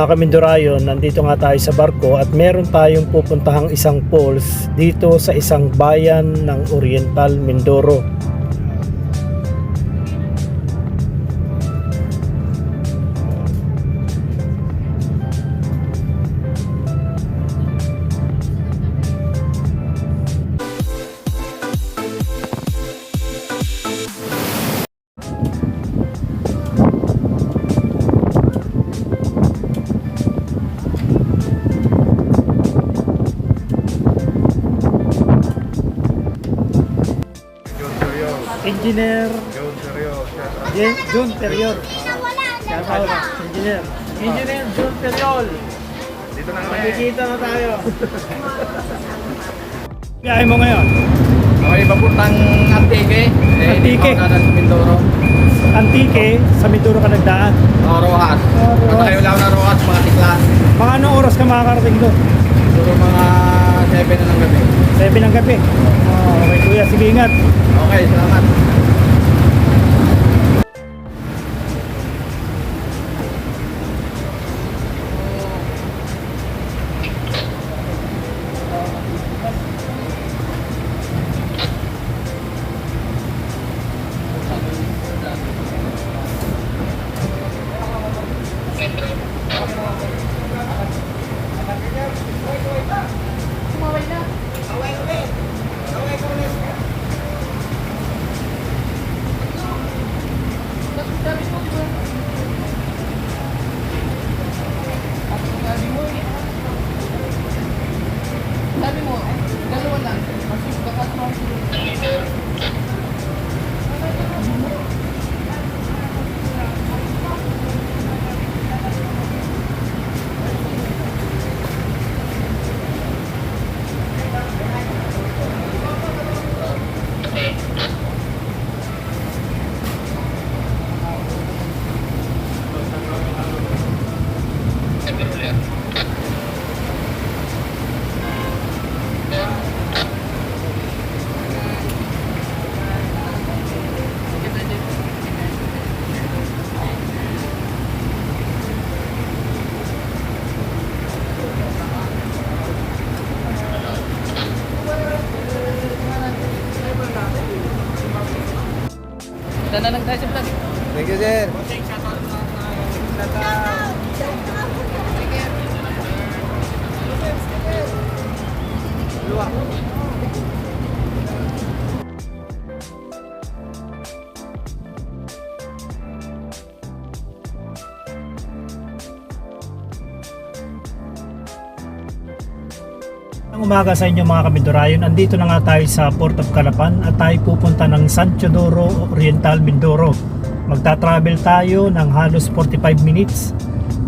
Mga Kamindurayon, nandito nga tayo sa barko at meron tayong pupuntahang isang falls dito sa isang bayan ng Oriental Mindoro. Engineer John Periol. Engineer John Periol. Dito na kami. Makikita na tayo. Biyahe mo ngayon? Okay, papuntang Antique. Antique. Sa Mindoro. Antique, sa Mindoro ka nagdaan. Rojas. Rojas. At kayo lang na Rojas, mga tiklan. Mga anong oras ka makakarating doon? Siguro mga 7 na ng gabi. 7 ng gabi. Okay kuya, sige ingat. Okay, salamat. Sabi mo, dalawa lang. Kasi baka na lang tayo sa vlog. Thank you, sir. Ang umaga sa inyo mga Kamindurayon, andito na nga tayo sa Port of Calapan at tayo pupunta ng San Teodoro Oriental Mindoro. Magta-travel tayo ng halos 45 minutes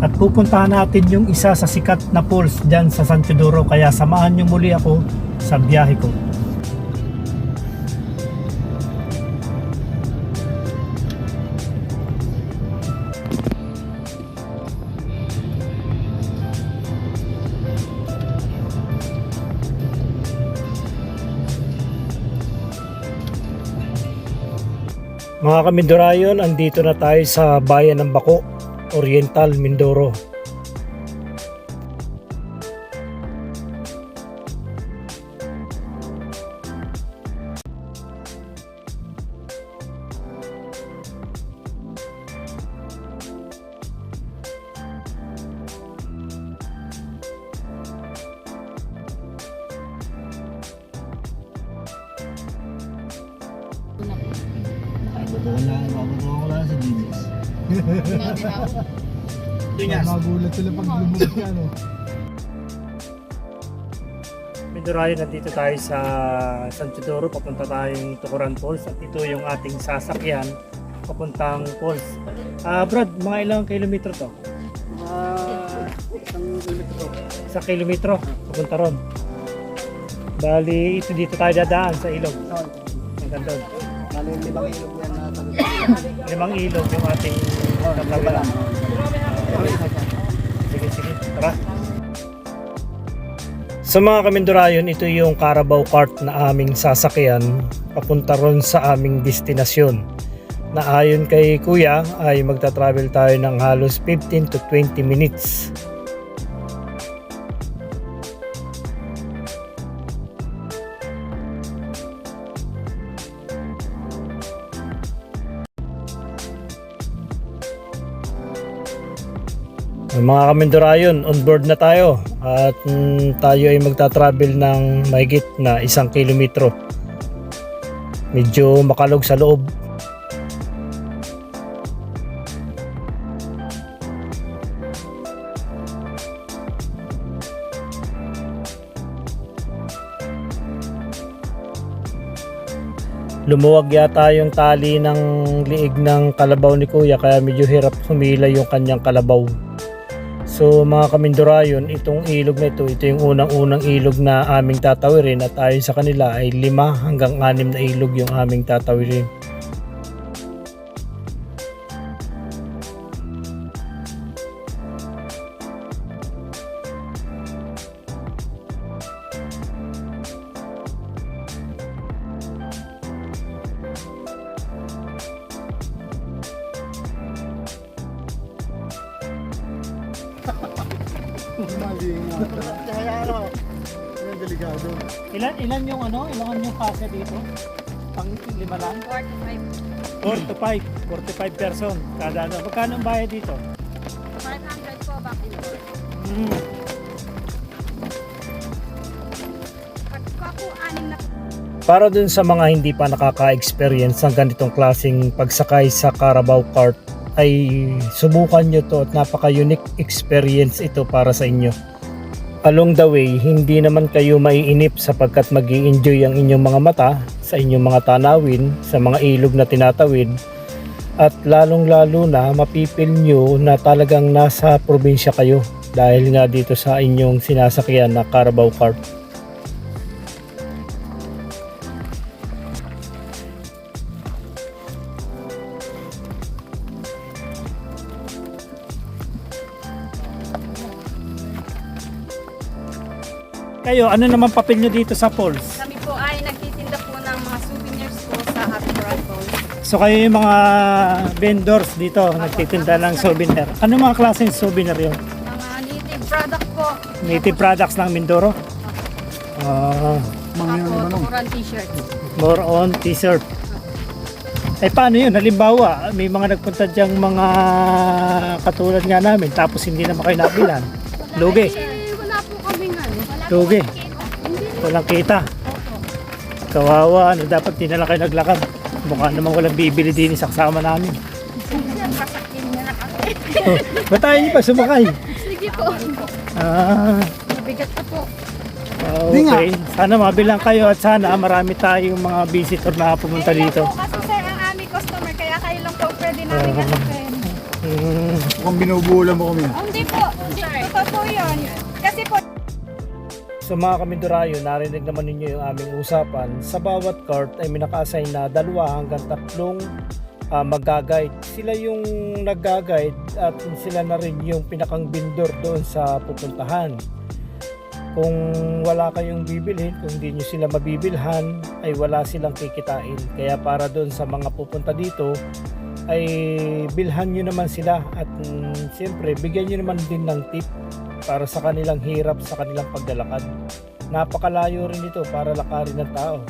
at pupuntahan natin yung isa sa sikat na falls dyan sa San Teodoro, kaya samahan nyo muli ako sa biyahe ko. Mga Kamindurayon, andito na tayo sa bayan ng Bako, Oriental Mindoro. Wala sa Jesus. Dunyas. Magulat sila pag lumubog ka, no? Kamindurayon, nandito tayo sa San Teodoro, papunta tayong Tukuran Falls at ito yung ating sasakyan papuntang falls. Brad, mga ilang kilometro to? Isang kilometro papunta ron. Bali, ito dito tayo dadaan sa ilog. Ang ganda. Mali 5 ilog yan na tabi. 5 ilog yung ating katabilan. Sige, tara. Sa mga Kamindurayon, ito yung Carabao cart na aming sasakyan papunta ron sa aming destinasyon. na ayon kay Kuya ay magta-travel tayo ng halos 15 to 20 minutes. Mga kamindurayon, on board na tayo at tayo ay magta-travel ng mahigit na 1 kilometro. Medyo makalog sa loob. Lumuwag yata yung tali ng liig ng kalabaw ni Kuya kaya medyo hirap humila yung kanyang kalabaw. So mga kamindurayon, itong ilog na ito yung unang-unang ilog na aming tatawirin at ayon sa kanila ay 5 hanggang 6 na ilog yung aming tatawirin. Mali nga. Kaya ano, yung delikado. Ilan yung kasa dito? Pang 5 lang? 4 to 5. 45 person kada ano. Magkano ang bayad dito? 500 po back and forth. Pagka po 6 na Para dun sa mga hindi pa nakaka-experience ng ganitong klaseng pagsakay sa Carabao Cart ay subukan nyo to at napaka-unique experience ito para sa inyo. Along the way, hindi naman kayo maiinip sapagkat mag-i-enjoy ang inyong mga mata sa inyong mga tanawin, sa mga ilog na tinatawid at lalong-lalo na mapipil nyo na talagang nasa probinsya kayo dahil nga dito sa inyong sinasakyan na Carabao Cart. Kayo, ano naman papel nyo dito sa Falls? kami po ay nagtitinda po ng mga souvenirs po sa Happy Falls. So kayo yung mga vendors dito, nagtitinda ng souvenir. Ano mga klaseng souvenir yun? Mga native product po. Native products ng Mindoro? Ako, tukuran t-shirt. More on t-shirt. Eh paano yun? Halimbawa, may mga nagpunta diyang mga katulad nga namin tapos hindi naman kayo nabilan. Lugi. Wala po kami nga. Lugi. Walang kita. Kawawa. Ano, dapat di na lang kayo naglakad. Mukha naman walang bibili din sa kasama namin. Sasakyan niya na kami. Ba't tayo niyo pa sumakay? Sige po. Mabigat pa po. Okay. Sana mabilang kayo at sana marami tayong mga visitor na pumunta dito. Kasi sir, ang aming customer, kaya kayo lang po pwede namin gaskin. Mukhang binubulan mo kami. Hindi po. Ito po yun. Kasi po, So mga kamindurayo, narinig naman ninyo yung aming usapan. Sa bawat cart ay may naka-assign na 2 hanggang 3 mag-guide. Sila yung nag-guide at sila na rin yung pinakang vendor doon sa pupuntahan. Kung wala kayong bibilhin, kung hindi nyo sila mabibilhan, ay wala silang kikitain. Kaya para doon sa mga pupunta dito, ay bilhan nyo naman sila at siyempre bigyan nyo naman din ng tip para sa kanilang hirap sa kanilang paglalakad. Napakalayo rin ito para lakarin ng tao.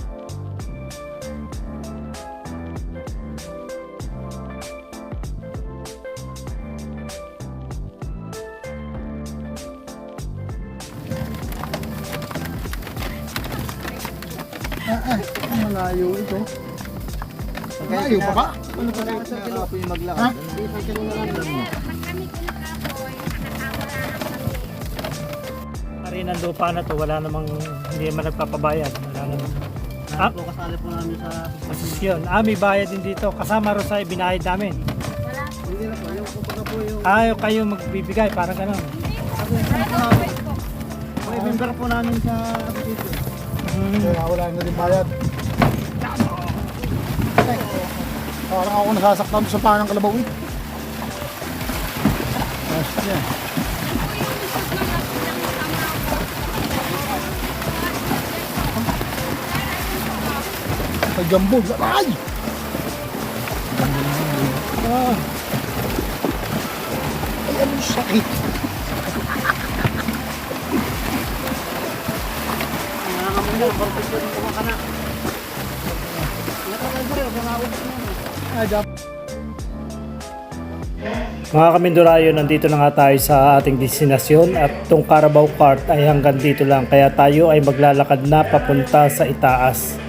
Malayo ito. Malayo pa ba? Ano pa rin sa kapo yung maglakad? Hindi pa kayo nalang. Rin ang lupa na to, wala namang, hindi naman nagpapabayad. Wala namang, Kasali po namin sa... yun. May bayad din dito. Kasama rin sa ibinayad namin. Hindi na po, yung kumbaga po yung... Ayaw kayo magbibigay, parang gano'n. May member po namin sa dito. Kaya wala na rin bayad. Parang ako nasasaktan sa panang kalabaw eh. Yan. Ay, jambog. Ay! Sakit. Mga kamindurayo, nandito na nga tayo sa ating destinasyon at itong Carabao Cart ay hanggang dito lang, kaya tayo ay maglalakad na papunta sa itaas.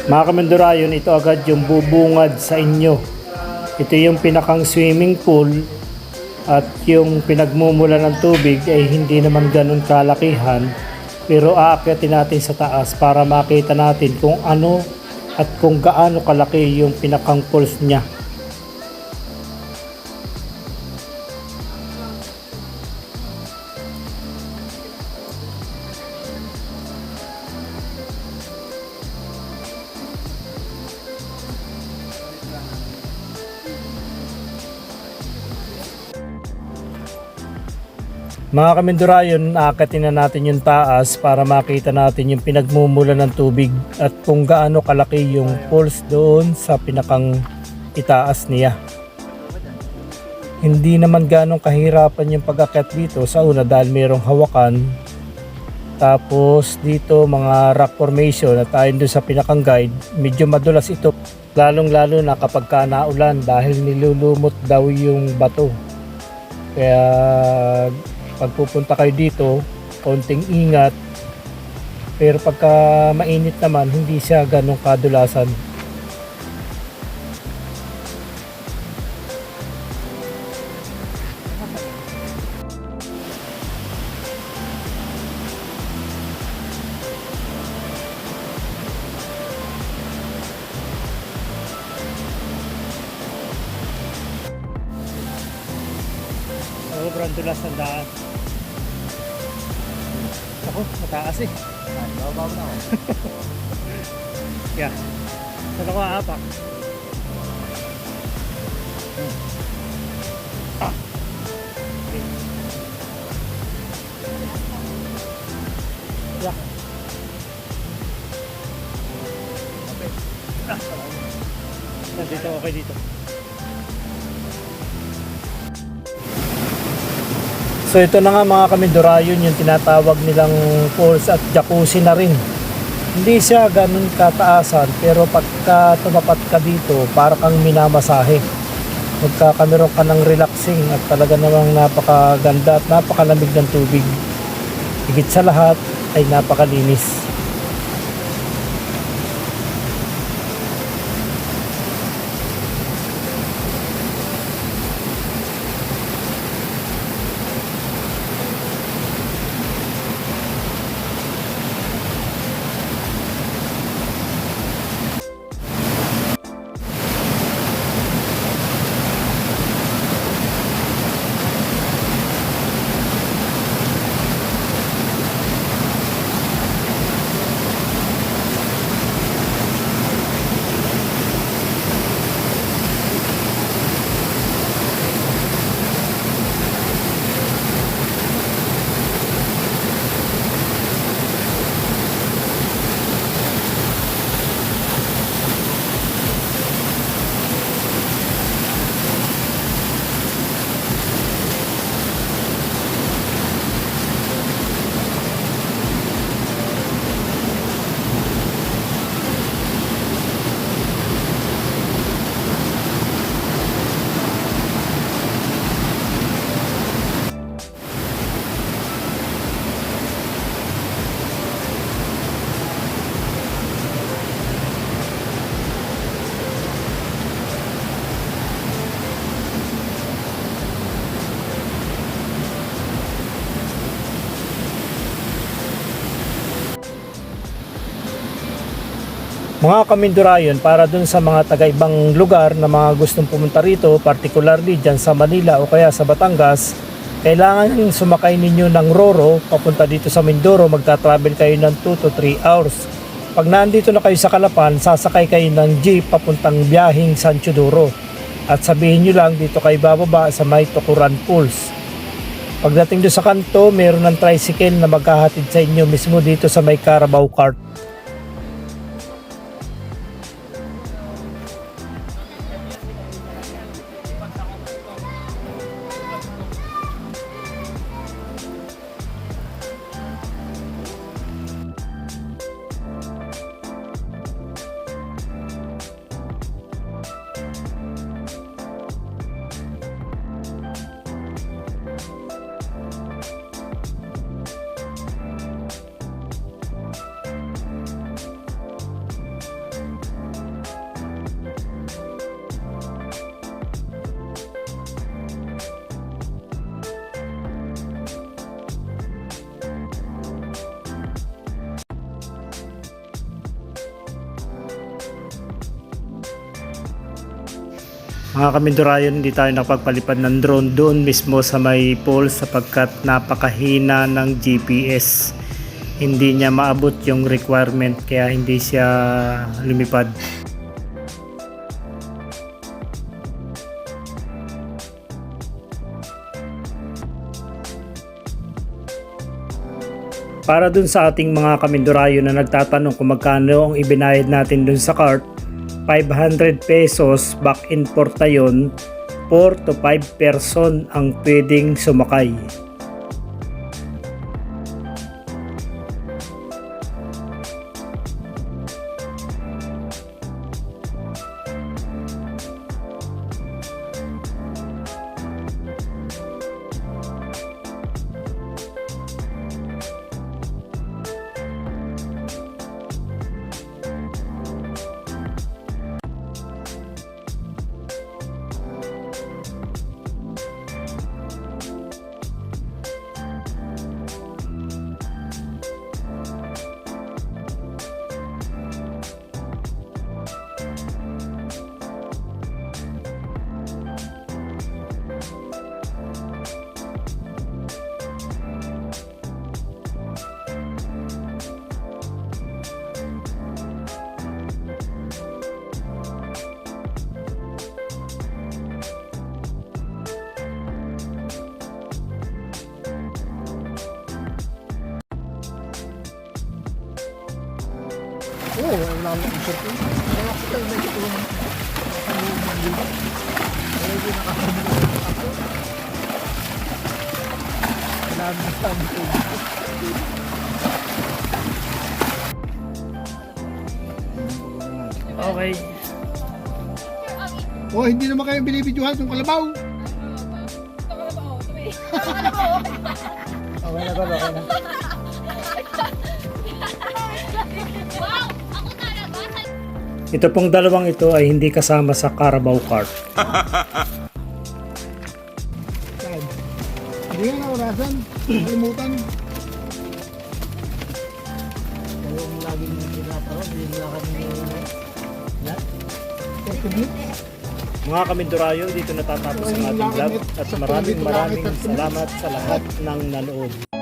Mga kamindurayon, ito agad yung bubungad sa inyo. Ito yung pinakang swimming pool at yung pinagmumula ng tubig ay hindi naman ganun kalakihan, pero aakyatin natin sa taas para makita natin kung ano at kung gaano kalaki yung pinakang pools niya. Mga kamindurayon, aakatin na natin yung taas para makita natin yung pinagmumula ng tubig at kung gaano kalaki yung pools doon sa pinakang itaas niya. Hindi naman ganong kahirapan yung pag-akyat dito sa una dahil mayroong hawakan. Tapos dito mga rock formation at tayo doon sa pinakang guide, medyo madulas ito. Lalong lalo na kapag ka naulan dahil nilulumot daw yung bato. Kaya pag pupunta kayo dito, konting ingat. Pero pagka mainit naman, hindi siya ganong kadulasan. Sobrang dulas ang daan. Ako, mataas eh. Babaw na ako. Yeah. Saan ako aapak? Ah. Okay. Yeah. Okay. Ah. Nandito, okay dito. So ito na nga mga kamindurayon, yung tinatawag nilang pools at jacuzzi na rin. Hindi siya ganun kataasan, pero pagka tumapat ka dito, para kang minamasahe. Magkakameron ka ng relaxing at talaga namang napakaganda at napakalamig ng tubig. Higit sa lahat ay napakalinis. Mga kamindurayon, para dun sa mga taga-ibang lugar na mga gustong pumunta rito, particularly dyan sa Manila o kaya sa Batangas, kailangan sumakay ninyo ng Roro papunta dito sa Mindoro. Magta-travel kayo ng 2 to 3 hours. Pag nandito na kayo sa Calapan, sasakay kayo ng jeep papuntang biyaheng San Teodoro. At sabihin nyo lang dito kayo bababa sa may Tukuran Pools. Pagdating doon sa kanto, mayroon ng tricycle na maghahatid sa inyo mismo dito sa may Carabao Cart. Mga kamindurayon, hindi tayo nakapagpalipad ng drone doon mismo sa may pole sapagkat napakahina ng GPS. Hindi niya maabot yung requirement kaya hindi siya lumipad. Para dun sa ating mga kamindurayon na nagtatanong kung magkano ang ibinayad natin dun sa cart, 500 pesos back and forth na yun. 4 to 5 person ang pwedeng sumakay. Oo, wala akong isip yun. Wala ko tayo medyo tulong ang loob ng libo. Wala ko nakakabili ako. Wala mo sa amin. Okay. Oh, hindi naman kayo binibidyohan itong kalabaw. Okay na to, okay na. Ito pong dalawang ito ay hindi kasama sa Carabao Cart. Hindi nga naurasan. Nalimutan. Kayong laging pinaparod, hindi na kami Mga kamindurayo, dito natatapos ang ating vlog at maraming salamat sa lahat ng nanood.